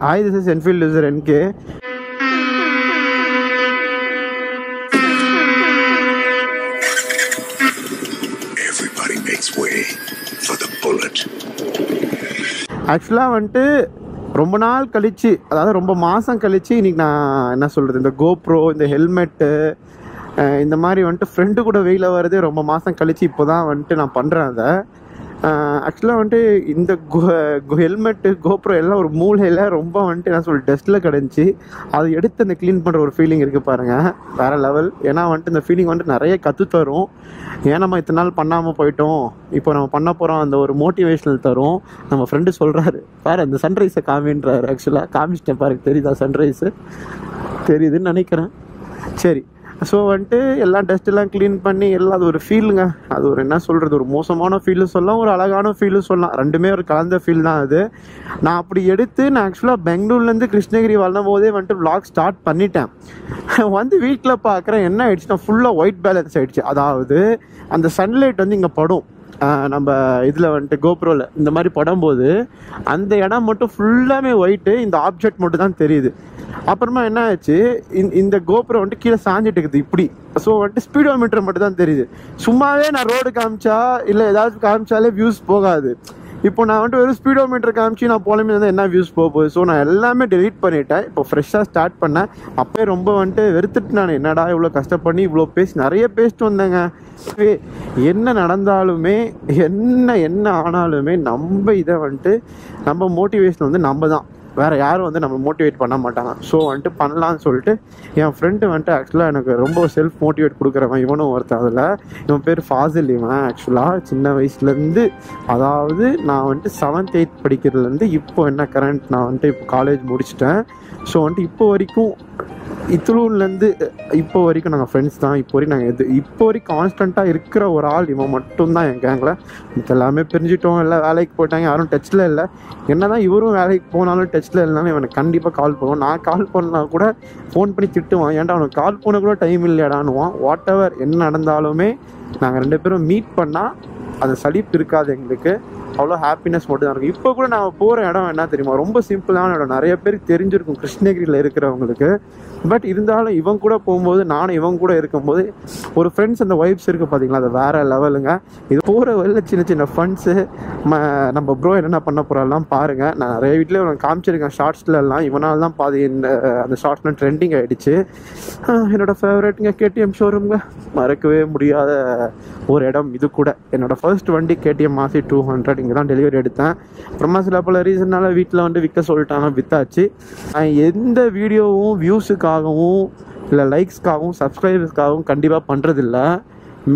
Hi, this is Enfield user NK. Everybody makes way for the bullet. ஆக்சுவலாக வந்துட்டு ரொம்ப நாள் கழிச்சு, அதாவது ரொம்ப மாதம் கழிச்சு இன்னைக்கு நான் என்ன சொல்கிறது, இந்த கோப்ரோ, இந்த ஹெல்மெட்டு, இந்த மாதிரி வந்துட்டு ஃப்ரெண்டு கூட வெயில வருது ரொம்ப மாதம் கழிச்சு இப்போ தான் வந்துட்டு நான் பண்ணுறேன். அதை ஆக்சுவலாக வந்துட்டு இந்த ஹெல்மெட்டு, கோப்ரோ எல்லாம் ஒரு மூலையில் ரொம்ப வந்துட்டு என்ன சொல்கிறது டஸ்ட்டில் கிடந்துச்சு. அதை எடுத்து அந்த க்ளீன் பண்ணுற ஒரு ஃபீலிங் இருக்குது பாருங்கள், வேறு லெவல். ஏன்னா வந்துட்டு இந்த ஃபீலிங் வந்துட்டு நிறைய கற்றுத்தரும். ஏன் நம்ம இத்தனை நாள் பண்ணாமல் போயிட்டோம், இப்போ நம்ம பண்ண போகிறோம், அந்த ஒரு மோட்டிவேஷனல் தரும். நம்ம ஃப்ரெண்டு சொல்கிறாரு பாரு, அந்த சன்ரைஸை காமின்றாரு. ஆக்சுவலாக காமிச்சிட்டேன் பாருங்க, தெரியுதா சன்ரைஸு? தெரியுதுன்னு நினைக்கிறேன். சரி, ஸோ வந்துட்டு எல்லாம் டஸ்ட்டெல்லாம் க்ளீன் பண்ணி எல்லாம் அது ஒரு ஃபீலுங்க. அது ஒரு என்ன சொல்கிறது, ஒரு மோசமான ஃபீலு சொல்லலாம், ஒரு அழகான ஃபீலு சொல்லலாம். ரெண்டுமே ஒரு கலந்த ஃபீல் தான் அது. நான் அப்படி எடுத்து நான் ஆக்சுவலாக பெங்களூர்லேருந்து கிருஷ்ணகிரி வளரும் போதே வந்துட்டு vlog ஸ்டார்ட் பண்ணிட்டேன். வந்து வீட்டில் பார்க்குறேன் என்ன ஆயிடுச்சுன்னா ஃபுல்லாக ஒயிட் பேலன்ஸ் ஆகிடுச்சு. அதாவது அந்த சன்லைட் வந்து இங்கே படும், நம்ம இதில் வந்துட்டு கோப்ரோவில் இந்த மாதிரி படும்போது அந்த இடம் மட்டும் ஃபுல்லாமே ஒயிட்டு, இந்த ஆப்ஜெக்ட் மட்டும் தான் தெரியுது. அப்புறமா என்ன ஆச்சு, இந்த கோப்ரோ வந்துட்டு கீழே சாஞ்சிட்டு இருக்குது இப்படி. ஸோ வந்துட்டு ஸ்பீடோமீட்டர் மட்டும் தான் தெரியுது. சும்மாவே நான் ரோடு காமிச்சா இல்லை ஏதாவது காமிச்சாலே வியூஸ் போகாது. இப்போ நான் வந்துட்டு வெறும் ஸ்பீடோமீட்டர் காமிச்சு நான் போலமே வந்து என்ன வியூஸ் போகுது. ஸோ நான் எல்லாமே டெலீட் பண்ணிட்டேன். இப்போ ஃப்ரெஷ்ஷாக ஸ்டார்ட் பண்ணேன். அப்போயே ரொம்ப வந்துட்டு வெறுத்துட்டு நான் என்னடா இவ்வளோ கஷ்டப்பண்ணி இவ்வளோ நிறைய பேசிட்டு வந்தேங்க. என்ன நடந்தாலுமே என்ன ஆனாலுமே நம்ம இதை வந்துட்டு நம்ம மோட்டிவேஷன் வந்து நம்ம தான், வேறு யாரும் வந்து நம்ம மோட்டிவேட் பண்ண மாட்டாங்க. ஸோ வந்துட்டு பண்ணலான்னு சொல்லிட்டு என் ஃப்ரெண்டு வந்துட்டு ஆக்சுவலாக எனக்கு ரொம்ப செல்ஃப் மோட்டிவேட் கொடுக்குறவன் இவனும் ஒருத்தன். அதில் இவன் பேர் ஃபாசில். இவன் ஆக்சுவலாக சின்ன வயசுலேருந்து, அதாவது நான் வந்துட்டு 7th 8th படிக்கிறதுலேருந்து இப்போ என்ன கரண்ட் நான் வந்துட்டு இப்போ காலேஜ் முடிச்சிட்டேன். ஸோ வந்துட்டு இப்போ வரைக்கும் இத்துலூர்லேருந்து இப்போ வரைக்கும் நாங்கள் ஃப்ரெண்ட்ஸ் தான். இப்போ வரைக்கும் கான்ஸ்டண்ட்டாக இருக்கிற ஒரு ஆள் இவன் மட்டும்தான் என் கேங்கில். இப்போ எல்லாமே பிரிஞ்சிட்டோம், எல்லாம் வேலைக்கு போயிட்டாங்க, யாரும் டச்சில் இல்லை. என்ன தான் இவரும் வேலைக்கு போனாலும் டச்சில் இல்லைனாலும் இவனுக்கு கண்டிப்பாக கால் பண்ணுவான். நான் கால் பண்ணால் கூட ஃபோன் பண்ணி திட்டுவான், ஏன்டா அவனுக்கு கால் பண்ண கூட டைம் இல்லையாடான்னுவான். வாட் எவர் என்ன நடந்தாலுமே நாங்கள் 2 பேரும் மீட் பண்ணால் அது சலிப்பு இருக்காது எங்களுக்கு, அவ்வளோ ஹாப்பினஸ் மட்டும் தான் இருக்கும். இப்போ கூட நான் போகிற இடம் என்ன தெரியுமா, ரொம்ப சிம்பிளான இடம். நிறைய பேருக்கு தெரிஞ்சிருக்கும் கிருஷ்ணகிரியில் இருக்கிறவங்களுக்கு. பட் இருந்தாலும் இவன் கூட போகும்போது, நானும் இவன் கூட இருக்கும்போது ஒரு ஃப்ரெண்ட்ஸ் அந்த வைப்ஸ் இருக்குது பார்த்தீங்களா, அது வேறு லெவலுங்க. இது போகிற வழியில் சின்ன சின்ன ஃபண்ட்ஸு நம்ம ப்ரோ என்னென்ன பண்ண போகிறாலாம் பாருங்கள். நான் நிறைய வீட்டில் உனக்கு காமிச்சிருக்கேன் ஷார்ட்ஸ்லாம். இவனால் தான் பாதி அந்த ஷார்ட்ஸ்லாம் ட்ரெண்டிங் ஆகிடுச்சு. என்னோடய ஃபேவரட்டுங்க கேடிஎம் ஷோரூம்ங்க, மறக்கவே முடியாத ஒரு இடம். இது கூட என்னோடய ஃபர்ஸ்ட் வண்டி கேடிஎம் மாசி 200 இங்கே தான் டெலிவரி எடுத்தேன். அப்புறமா சில பல ரீசன்னால வீட்டில் வந்து விற்க சொல்லிட்டாங்க, விற்றாச்சு. எந்த வீடியோவும் வியூஸுக்காகவும் இல்லை லைக்ஸ்க்காகவும் சப்ஸ்கிரைபர்ஸ்க்காகவும் கண்டிப்பாக பண்ணுறதில்ல.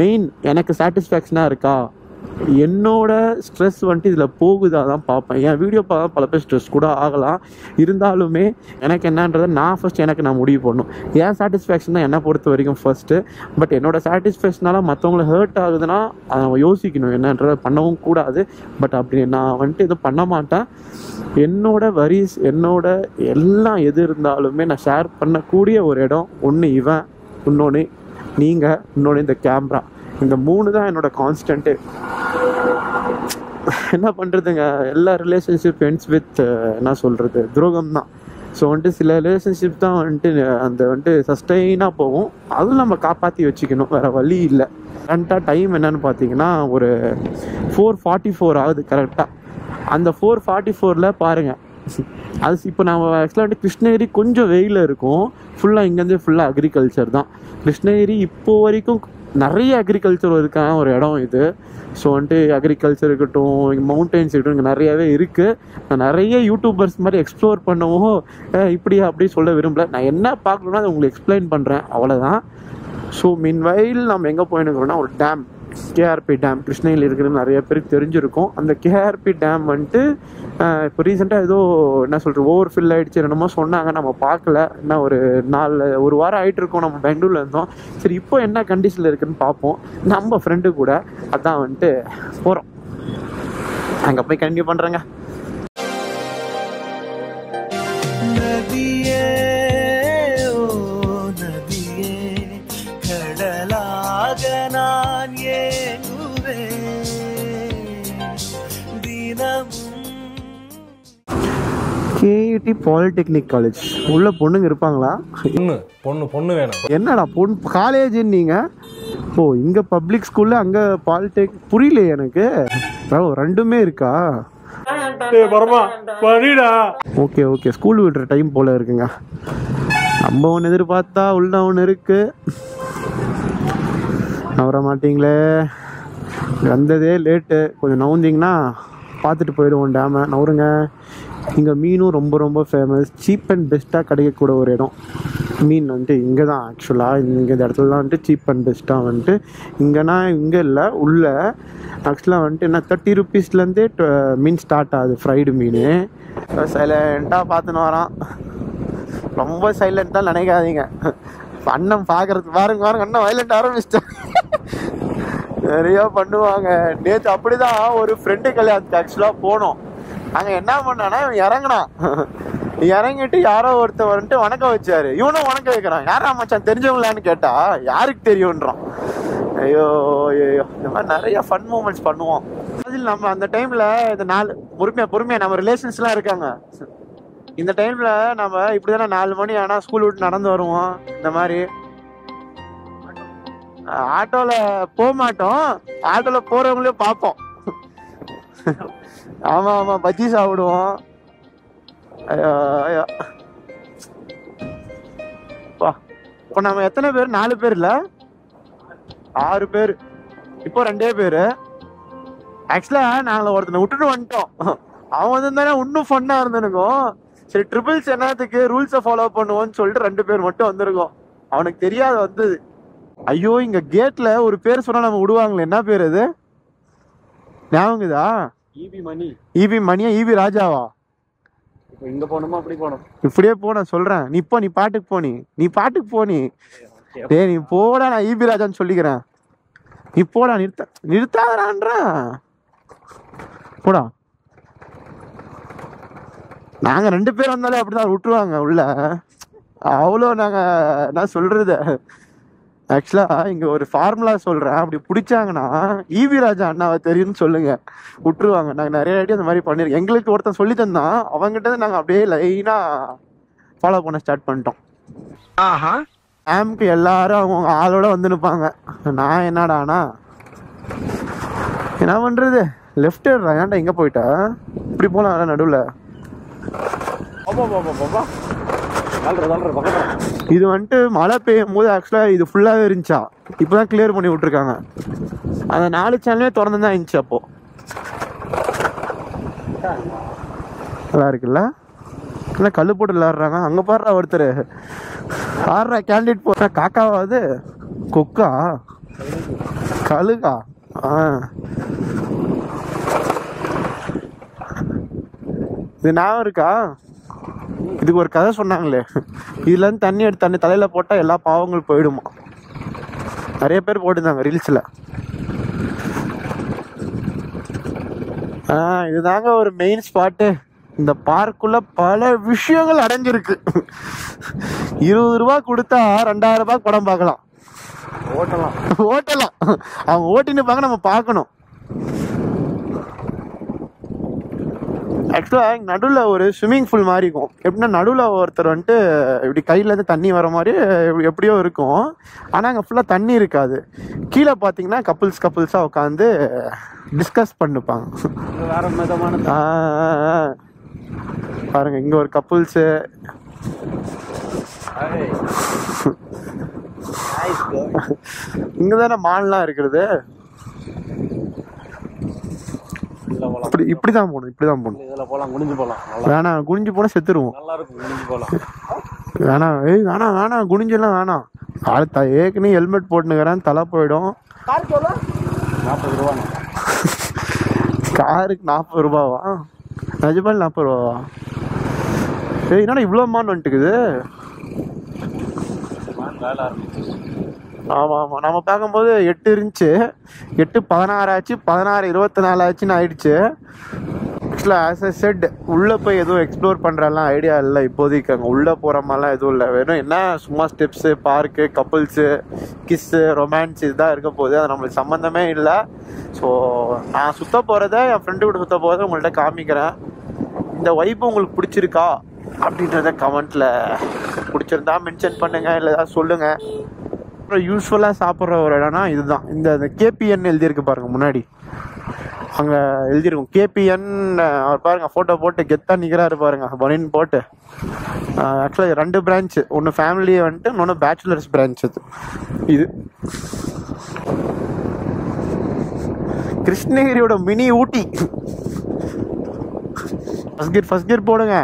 மெயின் எனக்கு சாட்டிஸ்ஃபேக்ஷனாக இருக்கா, என்னோட ஸ்ட்ரெஸ் வந்துட்டு இதில் போகுதா தான் பார்ப்பேன். என் வீடியோ பார்க்க பல பேர் ஸ்ட்ரெஸ் கூட ஆகலாம். இருந்தாலுமே எனக்கு என்னன்றதை நான் ஃபஸ்ட் எனக்கு நான் முடிவு பண்ணணும். என் சாட்டிஸ்ஃபேக்ஷன் தான் என்னை பொறுத்த வரைக்கும் ஃபஸ்ட்டு. பட் என்னோட சாட்டிஸ்ஃபேக்ஷனால் மற்றவங்கள ஹர்ட் ஆகுதுன்னா அதை யோசிக்கணும், என்னன்றதை பண்ணவும் கூடாது. பட் அப்படி நான் வந்துட்டு எதுவும் பண்ண மாட்டேன். என்னோட வரிஸ், என்னோட எல்லாம் எது இருந்தாலுமே நான் ஷேர் பண்ணக்கூடிய ஒரு இடம் ஒன்று இவன், இன்னொன்று நீங்கள், இன்னொன்று இந்த கேமரா. இந்த 3 தான் என்னோட கான்ஸ்டன்ட்டு. என்ன பண்ணுறதுங்க, எல்லா ரிலேஷன்ஷிப் எண்ட்ஸ் வித் என்ன சொல்கிறது துரோகம் தான். ஸோ வந்துட்டு சில ரிலேஷன்ஷிப் தான் வந்துட்டு அந்த வந்துட்டு சஸ்டெயினாக போகும். அதுவும் நம்ம காப்பாற்றி வச்சுக்கணும், வேறு வழி இல்லை. கரெக்டாக டைம் என்னன்னு பார்த்தீங்கன்னா ஒரு 4:44 ஆகுது கரெக்டாக. அந்த 4:44 பாருங்கள், அது இப்போ நம்ம ஆக்சுவலாக வந்துட்டு கிருஷ்ணகிரி கொஞ்சம் வெயில் இருக்கும். ஃபுல்லாக இங்கேருந்து ஃபுல்லாக அக்ரிகல்ச்சர் தான். கிருஷ்ணகிரி இப்போ வரைக்கும் நிறைய அக்ரிகல்ச்சர் இருக்கான ஒரு இடம் இது. ஸோ வந்துட்டு அக்ரிகல்ச்சர் இருக்கட்டும், இங்கே மவுண்டெயின்ஸ் இருக்கட்டும், இங்கே நிறையாவே இருக்குது. நான் நிறைய யூடியூபர்ஸ் மாதிரி எக்ஸ்ப்ளோர் பண்ணவும் இப்படி அப்படி சொல்ல விரும்பல. நான் என்ன பார்க்கணுன்னா அதை உங்களுக்கு எக்ஸ்பிளைன் பண்ணுறேன், அவ்வளோதான். ஸோ மீன்வைல் நம்ம எங்கே போயினுக்கிறோன்னா ஒரு டேம், கேஆர்பி டேம் கிருஷ்ணகிரியில் இருக்கிறது நிறைய பேருக்கு தெரிஞ்சிருக்கும். அந்த கேஆர்பி டேம் வந்துட்டு இப்போ ரீசெண்டாக ஏதோ என்ன சொல்கிறது ஓவர் ஃபில் ஆகிடுச்சு என்னமோ சொன்னாங்க, நம்ம பார்க்கல. என்ன ஒரு வாரம் ஆகிட்டு இருக்கோம் நம்ம பெங்களூரில் இருந்தோம். சரி இப்போ என்ன கண்டிஷனில் இருக்குதுன்னு பார்ப்போம். நம்ம ஃப்ரெண்டு கூட அதான் வந்துட்டு போகிறோம், அங்கே போய் கண்டினியூ பண்ணுறேங்க. கேஇடி பாலிடெக்னிக் காலேஜ் உள்ள பொண்ணுங்க இருப்பாங்களா? பொண்ணு வேணும். என்னடா பொண்ணு காலேஜ் நீங்க? ஓ இங்க பப்ளிக் ஸ்கூல்ல அங்க பாலிடெக் புரியலையே எனக்கு. ரெண்டுமே இருக்கா? ஓகே ஓகே ஸ்கூல் விடுற டைம் போல இருக்குங்க. நம்ம ஒன்று எதிர்பார்த்தா உள்ள ஒன்று இருக்கு. நவர மாட்டீங்களே, வந்ததே லேட்டு. கொஞ்சம் நவுந்தீங்கன்னா பார்த்துட்டு போயிடுவோம் டேமை. நவருங்க. இங்கே மீனும் ரொம்ப ரொம்ப ஃபேமஸ். சீப் அண்ட் பெஸ்ட்டாக கிடைக்கக்கூட ஒரு இடம். மீன் வந்துட்டு இங்கே தான் ஆக்சுவலாக. இங்கே இந்த இடத்துலலாம் வந்துட்டு சீப் அண்ட் பெஸ்ட்டாக வந்துட்டு இங்கேனா இங்கே இல்லை உள்ள ஆக்சுவலாக வந்துட்டு என்ன 30 rupeesலேருந்தே மீன் ஸ்டார்ட் ஆகுது. ஃப்ரைடு மீன். சைலண்ட்டாக பார்த்துன்னு வரான். ரொம்ப சைலண்ட்டாக நினைக்காதீங்க. அண்ணன் பார்க்குறது பாருங்க அண்ணன் வயலண்ட் ஆரம்பிச்சிட்டேன். நிறையா பண்ணுவாங்க. நேற்று அப்படிதான் ஒரு ஃப்ரெண்டு கல்யாணத்துக்கு ஆக்சுவலாக போனோம். அங்கே என்ன பண்ணானா இவன் இறங்கினான். இறங்கிட்டு யாரோ ஒருத்தர் வந்துட்டு வணக்கம் வச்சாரு. இவனும் வணக்கம் வைக்கிறான். யாரா மச்சான் தெரிஞ்சவங்களான்னு கேட்டா யாருக்கு தெரியும்ன்றான். ஐயோ ஐயோ இந்த மாதிரி நிறைய ஃபன் மூமெண்ட்ஸ் பண்ணுவோம். அதில் நம்ம அந்த டைம்ல இந்த 4 பொறுமையா நம்ம ரிலேஷன்ஸ்லாம் இருக்காங்க. இந்த டைம்ல நம்ம இப்படிதானே 4 மணி ஆனால் ஸ்கூல் விட்டு நடந்து வருவோம். இந்த மாதிரி ஆட்டோல போக மாட்டோம். ஆட்டோல போறவங்களையும் பார்ப்போம். ஆமா ஆமா பஜ்ஜி சாப்பிடுவோம். ஐயோ ஐயோ இப்போ நம்ம எத்தனை பேர்? 4 பேர் இல்ல 6 பேர். இப்போ 2 பேரு. ஆக்சுவலா நாங்கள் ஒருத்தனை விட்டுட்டு வந்துட்டோம். அவன் வந்து இன்னும் ஃபன்னா இருந்தனுக்கும். சரி ட்ரிபிள்ஸ் என்னத்துக்கு ரூல்ஸை ஃபாலோ பண்ணுவோன்னு சொல்லிட்டு 2 பேர் மட்டும் வந்திருக்கோம். அவனுக்கு தெரியாது வந்தது. ஐயோ இங்க கேட்ல ஒரு பேர் சொன்னா நம்ம விடுவாங்களே. என்ன பேர் அது ஞாபகங்குதா? ஈபி மணியா ஈபி ராஜாவா? இங்க போகணுமா அப்படி போகணும்? இப்படியே போன சொல்றேன். நீ பாட்டுக்கு போனி டேய் நீ போடா. நான் ஈபி ராஜான்னு சொல்லிக்கிறேன். நீ போடா. நிறுத்தாதரான்ற போடா. நாங்க 2 பேர் வந்தாலே அப்படிதான் விட்டுருவாங்க உள்ள. அவ்வளோ நாங்க என்ன சொல்றது. ஆக்சுவலா இங்க ஒரு ஃபார்முலா சொல்றேன். அப்படி பிடிச்சாங்கன்னா ஈவி ராஜா அண்ணாவை தெரியும்னு சொல்லுங்க, விட்டுருவாங்க. நாங்க நிறைய வாட்டி அந்த மாதிரி பண்ணிருக்கோம். எங்களுக்கு ஒருத்தன் சொல்லி தந்தான். அவங்ககிட்ட நாங்க அப்படியே லைனா ஃபாலோ பண்ண ஸ்டார்ட் பண்ணிட்டோம். ஆம்க்கு எல்லாரும் அவங்க ஆளோட வந்து நிற்பாங்க. நான் என்னடானா என்ன பண்றது, லெஃப்ட் ஏறா. ஏன்டா இங்க போயிட்டா? இப்படி போலாம் நடுவில். இது வந்துட்டு மழை பெய்யும் போது ஆக்சுவலாக இது ஃபுல்லாகவே இருந்துச்சா. இப்போதான் கிளியர் பண்ணி விட்டுருக்காங்க. அந்த 4 சேனலே திறந்து தான் இருந்துச்சு. அப்போ நல்லா இருக்குல்ல. இல்லை கல் போட்டு விளாடுறாங்க. அங்கே பாடுறா ஒருத்தர் ஆடுறா கேண்டிடேட் போடுறா. காக்காவாது கொக்கா கழுகா. இது ஞாபகம் இருக்கா? இதுக்கு ஒரு கதை சொன்னாங்களே. இதுல இருந்து தண்ணி எடுத்து தலையில போட்டா எல்லா பாவங்களும் போயிடுமா. நிறைய பேர் போட்டுருந்தாங்க ரீல்ஸ்ல. இதுதாங்க ஒரு மெயின் ஸ்பாட்டு. இந்த பார்க்குள்ள பல விஷயங்கள் அடைஞ்சிருக்கு. 20 ரூபா கொடுத்தா 2000 ரூபாய்க்கு படம் பார்க்கலாம். ஓட்டலாம். அவங்க ஓட்டின்னு பார்க்க நம்ம பார்க்கணும். ஆக்சுவலாக இங்கே நடுவில் ஒரு ஸ்விம்மிங் பூல் மாதிரி இருக்கும். எப்படின்னா நடுவில் ஒருத்தர் வந்துட்டு இப்படி கையிலேருந்து தண்ணி வர மாதிரி எப்படியோ இருக்கும். ஆனால் அங்கே ஃபுல்லாக தண்ணி இருக்காது. கீழே பார்த்தீங்கன்னா கப்புள்ஸாக உட்காந்து டிஸ்கஸ் பண்ணிப்பாங்க. வேற விதமான பாருங்க இங்கே ஒரு கப்புள்ஸு. இங்கே தானே மான்லாம் இருக்கிறது. இப்படிதான் போகணும். வேணாம் குனிஞ்சு போனா செத்துருவோம். வேணாம் குனிஞ்செல்லாம் வேணாம். ஏற்கனவே ஹெல்மெட் போட்டுனுக்கிறேன், தலை போயிடும். காருக்கு 40 ரூபாவா? நிஜமால் 40 ரூபாவா? என்னடா இவ்வளோ மான் வந்துட்டுக்குது. ஆமாம் நம்ம பார்க்கும்போது 8 இருந்துச்சு. 8 16 ஆச்சு. 16 24 ஆச்சுன்னு ஆயிடுச்சு. ஆக்சுவலாக ஆஸ் அ செட் உள்ளே போய் எதுவும் எக்ஸ்ப்ளோர் பண்ணுறலாம் ஐடியா இல்லை இப்போதைக்கு. அங்கே உள்ளே போகிற மாதிரிலாம் எதுவும் இல்லை. வேணும் என்ன சும்மா steps, park, couples, kiss, romance இதுதான் இருக்க போகுது. அது நம்மளுக்கு சம்மந்தமே இல்லை. ஸோ நான் சுற்ற போகிறத என் ஃப்ரெண்டு கூட சுற்ற போகிறத உங்கள்கிட்ட காமிக்கிறேன். இந்த வைப் உங்களுக்கு பிடிச்சிருக்கா அப்படின்றத கமெண்ட்டில் பிடிச்சிருந்தா மென்ஷன் பண்ணுங்கள், இல்லை ஏதாவது சொல்லுங்கள். அப்புறம் யூஸ்வலாக சாப்பிட்ற ஒரு இடம்னா இதுதான். இந்த கேபிஎன் எழுதியிருக்கு பாருங்கள், முன்னாடி அங்கே எழுதியிருக்கும் கேபிஎன். அவர் பாருங்கள் ஃபோட்டோ போட்டு கெத்தாக நிற்கிறாரு பாருங்கள், பனின் போட்டு. ஆக்சுவலாக 2 பிரான்ச்சு, ஒன்று ஃபேமிலியை வந்துட்டு இன்னொன்று பேச்சுலர்ஸ் பிரான்ச். இது கிருஷ்ணகிரியோட மினி ஊட்டி. ஃபர்ஸ்ட் கியர் போடுங்க.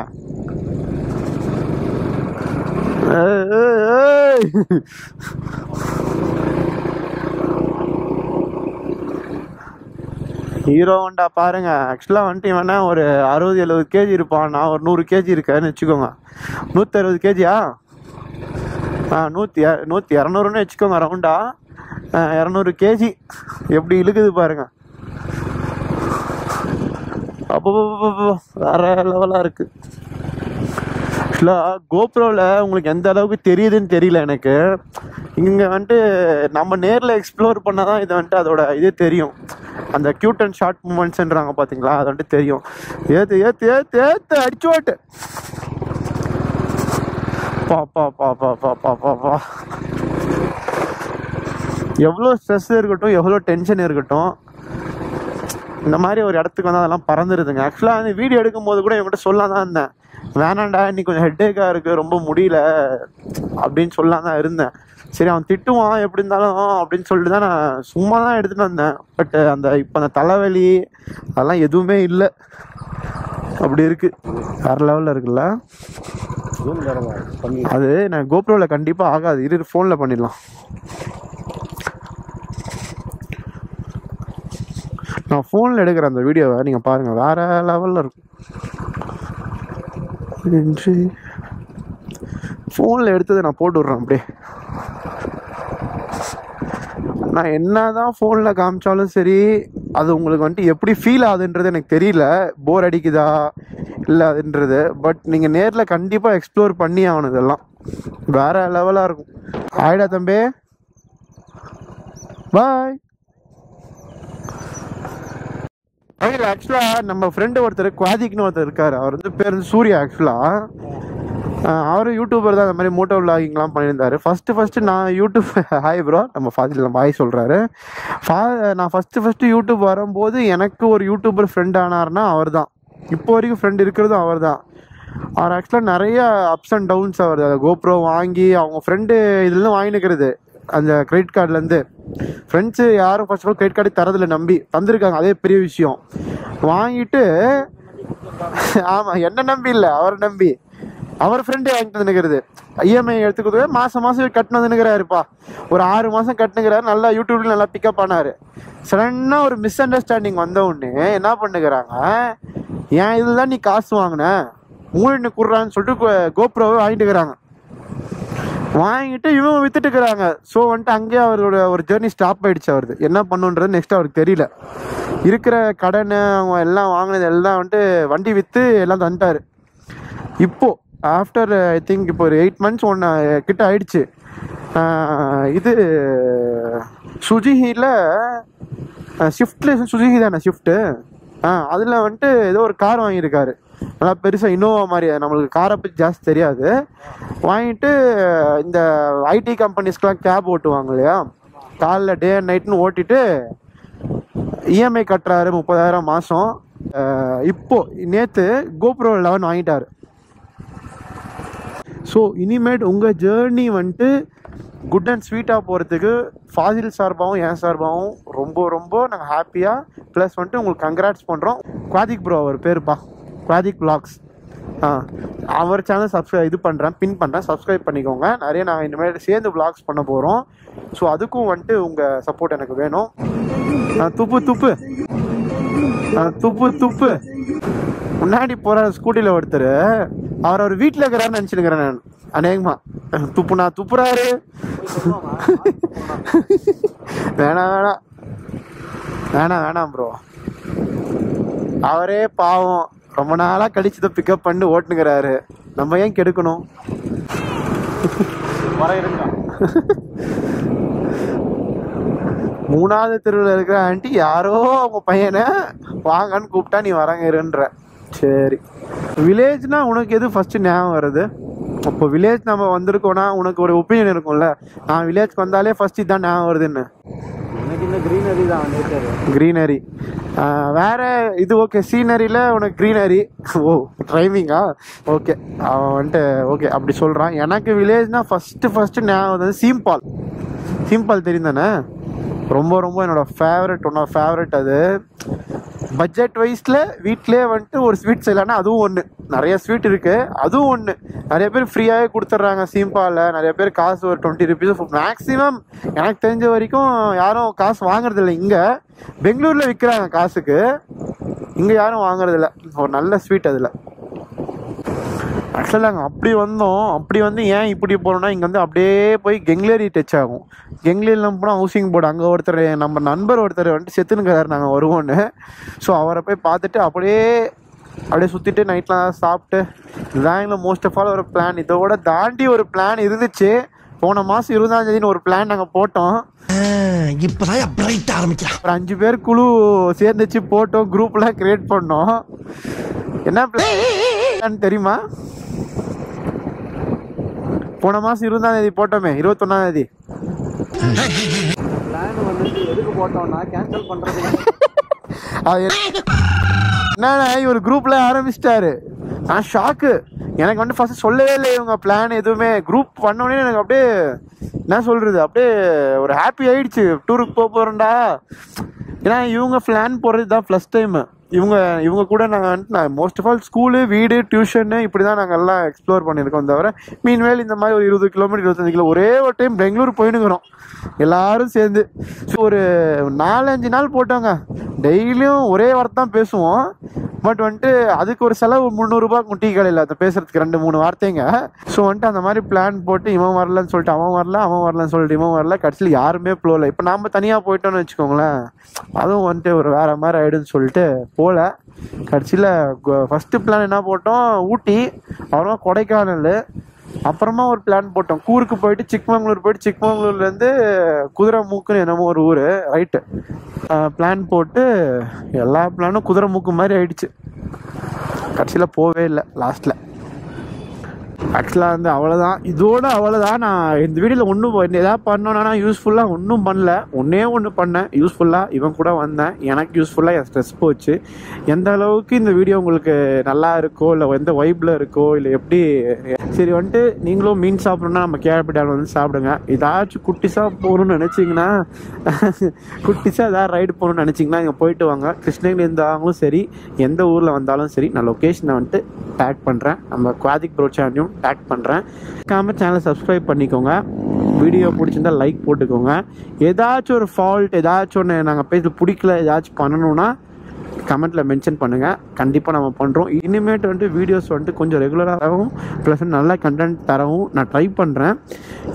ஹீரோ ஹோண்டா பாருங்க. ஆக்சுவலாக வந்துட்டு இவனா ஒரு 60-70 கேஜி இருப்பான். நான் ஒரு 100 கேஜி இருக்கேன்னு வச்சுக்கோங்க. 160 கேஜியா? 200ன்னு வச்சுக்கோங்க ரவுண்டா. 200 கேஜி எப்படி இழுக்குது பாருங்க. அப்போ வேற லெவலாக இருக்கு. ஆக்சுவலாக கோப்ரோவில் உங்களுக்கு எந்த அளவுக்கு தெரியுதுன்னு தெரியல எனக்கு. இங்கே வந்துட்டு நம்ம நேரில் எக்ஸ்ப்ளோர் பண்ணால் தான் இது வந்துட்டு அதோட இது தெரியும். அந்த க்யூட் அண்ட் ஷார்ட் மூமெண்ட்ஸ்ன்றாங்க பார்த்தீங்களா, அது வந்துட்டு தெரியும். ஏத்து அடிச்சு ஓட்டு. பா எவ்வளோ ஸ்ட்ரெஸ் இருக்கட்டும், எவ்வளோ டென்ஷன் இருக்கட்டும், இந்த மாதிரி ஒரு இடத்துக்கு வந்து அதெல்லாம் பறந்துருதுங்க. ஆக்சுவலாக அந்த வீடியோ எடுக்கும் போது கூட என்கிட்ட சொல்லலாம் தான் இருந்தேன், வேணாண்டா இன்னைக்கு கொஞ்சம் ஹெட்டேக்காக இருக்குது, ரொம்ப முடியல அப்படின்னு சொல்லலாம் தான் இருந்தேன். சரி அவன் திட்டுவான் எப்படி இருந்தாலும் அப்படின்னு சொல்லிட்டு தான் நான் சும்மா தான் எடுத்துகிட்டு வந்தேன். பட் இப்போ அந்த தலைவலி அதெல்லாம் எதுவுமே இல்லை. அப்படி இருக்குது, வேறு லெவலில் இருக்குல்ல. அது நான் கோப்ரோவில் கண்டிப்பாக ஆகாது. இரு ஃபோனில் பண்ணிடலாம். நான் ஃபோனில் எடுக்கிற அந்த வீடியோவை நீங்கள் பாருங்கள், வேறு லெவலில் இருக்கும். ஃபோனில் எடுத்ததை நான் போட்டு விட்றேன் அப்படியே. நான் என்ன தான் ஃபோனில் காமிச்சாலும் சரி, அது உங்களுக்கு வந்துட்டு எப்படி ஃபீல் ஆகுதுன்றது எனக்கு தெரியல. போர் அடிக்குதா இல்லை அதுன்றது. பட் நீங்கள் நேரில் கண்டிப்பாக எக்ஸ்ப்ளோர் பண்ணி ஆகணும். இதெல்லாம் வேறு லெவலாக இருக்கும். ஆயிடா தம்பி, பாய். இல்லை ஆக்சுவலாக நம்ம ஃப்ரெண்டு ஒருத்தர் குவாதிக்னு ஒருத்தர் இருக்கார். அவர் வந்து பேர் வந்து சூர்யா. ஆக்சுவலாக அவரும் யூடியூபர் தான். அந்த மாதிரி மோட்டோ விளாகிங்லாம் பண்ணியிருந்தார். ஃபஸ்ட்டு நான் யூடியூப் ஹாய் ப்ரோ, நம்ம ஃபாதில் நம்ம ஹாய் சொல்கிறாரு. நான் ஃபஸ்ட்டு யூடியூப் வரும்போது எனக்கு ஒரு யூடியூபர் ஃப்ரெண்ட் ஆனார்னா அவர் தான். இப்போ வரைக்கும் ஃப்ரெண்ட் இருக்கிறதும் அவர் தான். அவர் ஆக்சுவலாக நிறைய அப்ஸ் அண்ட் டவுன்ஸ். அவர் அதை கோப்ரோ வாங்கி அவங்க ஃப்ரெண்டு இதுலேருந்து வாங்கினுக்கிறது, அந்த கிரெடிட் கார்டுலேருந்து. ஃப்ரெண்ட்ஸு யாரும் first of all credit card தரதில்லை, நம்பி தந்திருக்காங்க. அதே பெரிய விஷயம். வாங்கிட்டு ஆமாம், என்ன நம்பி இல்லை, அவரை நம்பி அவர் ஃப்ரெண்டே வாங்கிட்டு வந்துக்கிறது. இஎம்ஐ எடுத்துக்கிறது மாதம் கட்டினு வந்துனுக்கிறாருப்பா. ஒரு 6 மாதம் கட்டுனுக்கிறாரு. நல்லா யூடியூப்ல நல்லா பிக்கப் ஆனார். சடனாக ஒரு மிஸ் அண்டர்ஸ்டாண்டிங் வந்த உடனே என்ன பண்ணுகிறாங்க, ஏன் இதுதான் நீ காசு வாங்கின மூணு குடுறான்னு சொல்லிட்டு கோப்ரோவை வாங்கிட்டுக்கிறாங்க. வாங்கிட்டு இவங்க வித்துட்டுக்கிறாங்க. ஸோ வந்துட்டு அங்கேயே அவரோட ஒரு ஜேர்னி ஸ்டாப் ஆகிடுச்சு. அவருக்கு என்ன பண்ணுன்றது நெக்ஸ்ட் அவருக்கு தெரியல. இருக்கிற கடனை அவங்க எல்லாம் வாங்கினது எல்லாம் வந்துட்டு வண்டி விற்று எல்லாம் தந்துட்டார். இப்போது ஆஃப்டர் ஐ திங்க் இப்போ ஒரு 8 months கிட்ட ஆயிடுச்சு. இது சுஜுகியில் ஷிஃப்டில் சுஜுகி தானே ஷிஃப்ட்டு, அதில் வந்துட்டு ஏதோ ஒரு கார் வாங்கியிருக்காரு. நல்லா பெருசாக இனோவா மாதிரி. நம்மளுக்கு காரை பற்றி ஜாஸ்தி தெரியாது. வாங்கிட்டு இந்த ஐடி கம்பெனிஸ்க்கெலாம் கேப் ஓட்டுவாங்க இல்லையா, காலைல டே அண்ட் நைட்னு ஓட்டிட்டு இஎம்ஐ கட்டுறாரு 30,000 மாதம். இப்போது நேற்று GoPro 11 வாங்கிட்டார். ஸோ இனிமேட் உங்கள் ஜேர்னி வந்துட்டு குட் அண்ட் ஸ்வீட்டாக போகிறதுக்கு ஃபாசில் சார்பாகவும் என் சார்பாகவும் ரொம்ப ரொம்ப நாங்கள் ஹாப்பியாக ப்ளஸ் வந்துட்டு உங்களுக்கு கங்க்ராட்ஸ் பண்ணுறோம். குவாதிக் ப்ரோ அவர் பேருப்பா, குவாதிக் வ்ளாக்ஸ். அவர் சேனல் பின் பண்ணுறேன், சப்ஸ்கிரைப் பண்ணிக்கோங்க. நிறைய நாங்கள் இனிமேல் சேர்ந்து வ்ளாக்ஸ் பண்ண போகிறோம். ஸோ அதுக்கும் வந்துட்டு உங்கள் சப்போர்ட் எனக்கு வேணும். துப்பு முன்னாடி போகிற ஸ்கூட்டியில் ஒருத்தர் அவர் வீட்டில் இருக்கிறாருன்னு நினச்சிருக்கிறேன் நான். அநேகமா துப்புறாரு. வேணாம் ப்ரோ, அவரே பாவம் ரொம்ப நாளாக கழிச்சு பிக்கப் பண்ணி ஓட்டுனுக்கிறாரு. நம்ம ஏன் கெடுக்கணும்? மூணாவது தெருவில் இருக்கிற ஆண்டி யாரோ அவங்க பையனை வாங்கன்னு கூப்பிட்டா நீ வரங்க இருன்ற. சரி. வில்லேஜ்னா உனக்கு எது ஃபர்ஸ்ட் ஞாபகம் வருது? அப்போ வில்லேஜ் நம்ம வந்திருக்கோம்னா உனக்கு ஒரு ஒப்பீனியன் இருக்கும்ல, நான் வில்லேஜ்க்கு வந்தாலே ஃபர்ஸ்ட் இதுதான் ஞாபகம் வருதுன்னு. எனக்கு இந்த க்ரீனரி தான் நேச்சர். க்ரீனரி வேற இது ஓகே. சீனரியில் உனக்கு க்ரீனரி. ஓ ட்ரைவிங்கா? ஓகே அவன் வந்துட்டு ஓகே அப்படி சொல்கிறான். எனக்கு வில்லேஜ்னால் ஃபஸ்ட்டு ஞாபகம் வந்து சீம்பால். சீம்பால் தெரியும் தானே? ரொம்ப ரொம்ப என்னோடய ஃபேவரட், ஒன் ஆஃப் ஃபேவரட். அது பட்ஜெட் வைஸில் வீட்டிலே வந்துட்டு ஒரு ஸ்வீட் செய்யலான்னா அதுவும் ஒன்று. நிறைய ஸ்வீட் இருக்குது, அதுவும் ஒன்று. நிறைய பேர் ஃப்ரீயாகவே கொடுத்துட்றாங்க சீம்பாலில். நிறைய பேர் காசு ஒரு 20 rupees மேக்ஸிமம். எனக்கு தெரிஞ்ச வரைக்கும் யாரும் காசு வாங்குறதில்ல. இங்கே பெங்களூரில் விற்கிறாங்க காசுக்கு, இங்கே யாரும் வாங்குறதில்ல. ஒரு நல்ல ஸ்வீட் அதில். ஆக்சுவலாக நாங்கள் அப்படி வந்தோம். அப்படி வந்து ஏன் இப்படி போனோம்னா, இங்கே வந்து அப்படியே போய் கெங்லேரி டச் ஆகும். கெங்லேரியில் போனால் ஹவுசிங் போர்டு, அங்கே ஒருத்தர் நம்ம நண்பர் ஒருத்தர் வந்துட்டு செத்துனுக்கிறார் நாங்கள் வருவோன்னு. ஸோ அவரை போய் பார்த்துட்டு அப்படியே சுற்றிட்டு நைட்லாம் சாப்பிட்டு, இதுதான் எங்களுக்கு மோஸ்ட் ஆஃப் ஆல் ஒரு பிளான். இதோட தாண்டி ஒரு பிளான் இருந்துச்சு. போன மாதம் 20ஆம் தேதினு ஒரு பிளான் நாங்கள் போட்டோம். இப்போதான் பிரைட் ஆரம்பிக்கலாம். ஒரு 5 பேர் குழு சேர்ந்துச்சு போட்டோம், குரூப்லாம் கிரியேட் பண்ணோம். என்ன பிளான் தெரியுமா? போன மாதம் 20ஆம் தேதி போட்டோமே, 21ஆம் தேதி. பிளான் வந்துட்டு எதுக்கு போட்டோம்னா கேன்சல் பண்ணுறது. அது என்னன்னா இவர் குரூப்ல ஆரம்பிச்சிட்டாரு. நான் ஷாக்கு. எனக்கு வந்து ஃபர்ஸ்ட் சொல்லவே இல்லை இவங்க பிளான் எதுவுமே. குரூப் பண்ணோடனே எனக்கு அப்படியே என்ன சொல்றது, அப்படியே ஒரு ஹாப்பி ஆயிடுச்சு. டூருக்கு போகிறோம்டா. ஏன்னா இவங்க பிளான் போடுறது தான் ஃபர்ஸ்ட் டைம். இவங்க கூட நாங்கள் வந்துட்டு மோஸ்ட் ஆஃப் ஆல் ஸ்கூலு, வீடு, டியூஷனு இப்படி தான் நாங்கள் எல்லாம் எக்ஸ்ப்ளோர் பண்ணியிருக்கோம். தவிர மீன்வேல் இந்த மாதிரி ஒரு 20 கிலோமீட்டர் 25 கிலோ ஒரே ஒரு டைம் பெங்களூர் போயினுக்கிறோம் எல்லாரும் சேர்ந்து. ஸோ ஒரு 4-5 நாள் போட்டோங்க. டெய்லியும் ஒரே வார்த்தை தான் பேசுவோம். பட் வந்துட்டு அதுக்கு ஒரு செலவு 300 ரூபாய் டீ கடையில் அதை பேசுறதுக்கு 2-3 வார்த்தைங்க. ஸோ வந்துட்டு அந்த மாதிரி பிளான் போட்டு இவன் வரலன்னு சொல்லிட்டு அவன் வரல, அவன் வரலன்னு சொல்லிட்டு இவன் வரல. கடைசியில் யாருமே போகல. இப்போ நாம் தனியாக போயிட்டோன்னு வச்சுக்கோங்களேன், அதுவும் வந்துட்டு ஒரு வேற மாதிரி ஆயிடுன்னு சொல்லிட்டு போகல. கடைசியில் ஃபஸ்ட்டு பிளான் என்ன போட்டோம், ஊட்டி, அப்புறமா கொடைக்கானல், அப்புறமா ஒரு பிளான் போட்டோம் கூருக்கு போயிட்டு சிக்மங்களூர் போயிட்டு சிக்மங்களூர்லேருந்து குதிரை மூக்குன்னு என்னமோ ஒரு ஊர் ரைட்டு பிளான் போட்டு எல்லா பிளானும் குதிரை மூக்கு மாதிரி ஆயிடுச்சு. கடைசியில் போவே இல்லை லாஸ்ட்டில். ஆக்சுவலாக வந்து அவ்வளோதான், இதோட அவ்வளோதான். நான் இந்த வீடியோவில் ஒன்றும் எதாவது பண்ணோன்னா யூஸ்ஃபுல்லாக ஒன்றும் பண்ணல. ஒன்று பண்ணேன் யூஸ்ஃபுல்லாக, இவன் கூட வந்தேன், எனக்கு யூஸ்ஃபுல்லாக என் ஸ்ட்ரெஸ் போச்சு. எந்த அளவுக்கு இந்த வீடியோ உங்களுக்கு நல்லா இருக்கோ, இல்லை எந்த வைப்பில் இருக்கோ, இல்லை எப்படி சரி வந்துட்டு நீங்களும் மீன் சாப்பிட்ணுன்னா நம்ம கேரப்பட்டால் வந்து சாப்பிடுங்க. ஏதாச்சும் குட்டிஸாக போகணுன்னு நினச்சிங்கன்னா, குட்டிஸாக ஏதாவது ரைடு போகணுன்னு நினச்சிங்கன்னா இங்கே போயிட்டு வாங்க. கிருஷ்ணகிரி இருந்தாலும் சரி, எந்த ஊரில் வந்தாலும் சரி, நான் லொக்கேஷனை வந்துட்டு டேக் பண்ணுறேன். நம்ம குவாதிக் ப்ரோ சேனலையும் டேக் பண்ணுறேன். சேனலை சப்ஸ்கிரைப் பண்ணிக்கோங்க. வீடியோ பிடிச்சிருந்தா லைக் போட்டுக்கோங்க. ஏதாச்சும் ஒரு ஃபால்ட், ஏதாச்சும் ஒன்று நாங்கள் பேச பிடிக்கல, ஏதாச்சும் பண்ணணும்னா கமெண்ட்டில் மென்ஷன் பண்ணுங்கள். கண்டிப்பாக நம்ம பண்ணுறோம். இனிமேட்டு வந்துட்டு வீடியோஸ் வந்துட்டு கொஞ்சம் ரெகுலராகவும் ப்ளஸ் நல்ல கண்டென்ட் தரவும் நான் ட்ரை பண்ணுறேன்.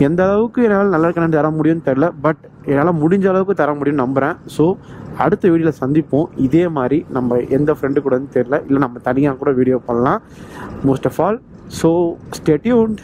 எந்த அளவுக்கு என்னால் நல்ல கண்டென்ட் தர முடியும்னு தெரில, பட் என்னால் முடிஞ்ச அளவுக்கு தர முடியும்னு நம்புகிறேன். ஸோ அடுத்த வீடியோவில் சந்திப்போம். இதே மாதிரி நம்ம எந்த ஃப்ரெண்டு கூட தெரில, இல்லை நம்ம தனியாக கூட வீடியோ பண்ணலாம். Most of all so stay tuned.